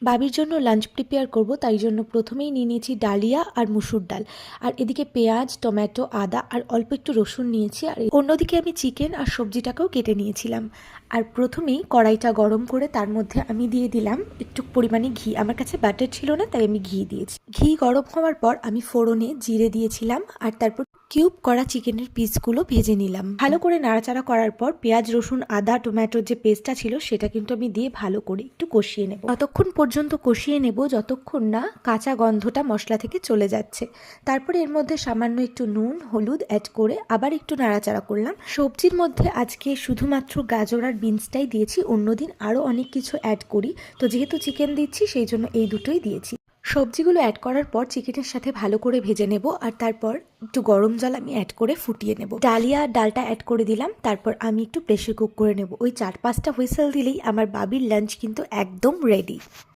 বাবির জন্য lunch prepare করব, তাই জন্য প্রথমেই নিয়ে নিয়েছি ডালিয়া আর মুসুর ডাল, আর এদিকে পেঁয়াজ, টমেটো, আদা আর অল্প একটু রসুন নিয়েছি, আর অন্যদিকে আমি চিকেন আর সবজিটাকেও কেটে নিয়েছিলাম। আর প্রথমেই কড়াইটা গরম করে তার মধ্যে আমি দিয়ে দিলাম একটু পরিমাণে ঘি। আমার কাছে বাটার ছিল না, তাই আমি ঘি দিয়েছি। ঘি গরম হওয়ার পর আমি ফোড়নে জিরে দিয়েছিলাম, আর তারপর কিউব করা চিকেনের পিসগুলো ভেজে নিলাম। ভালো করে নাড়াচাড়া করার পর পেঁয়াজ, রসুন, আদা, টমেটোর যে পেস্টটা ছিল সেটা কিন্তু আমি দিয়ে ভালো করে একটু কষিয়ে নেব। ততক্ষণ পর্যন্ত কষিয়ে নেব যতক্ষণ না কাঁচা গন্ধটা মশলা থেকে চলে যাচ্ছে। তারপরে এর মধ্যে সামান্য একটু নুন, হলুদ অ্যাড করে আবার একটু নাড়াচাড়া করলাম। সবজির মধ্যে আজকে শুধুমাত্র গাজর আর বিনসটাই দিয়েছি, অন্যদিন আরও অনেক কিছু অ্যাড করি, তো যেহেতু চিকেন দিচ্ছি সেই জন্য এই দুটোই দিয়েছি। সবজিগুলো অ্যাড করার পর চিকেনের সাথে ভালো করে ভেজে নেব, আর তারপর একটু গরম জল আমি অ্যাড করে ফুটিয়ে নেব। ডালিয়া আর ডালটা অ্যাড করে দিলাম, তারপর আমি একটু প্রেশার কুক করে নেব। ওই 4-5টা হুইসেল দিলেই আমার বাবির লাঞ্চ কিন্তু একদম রেডি।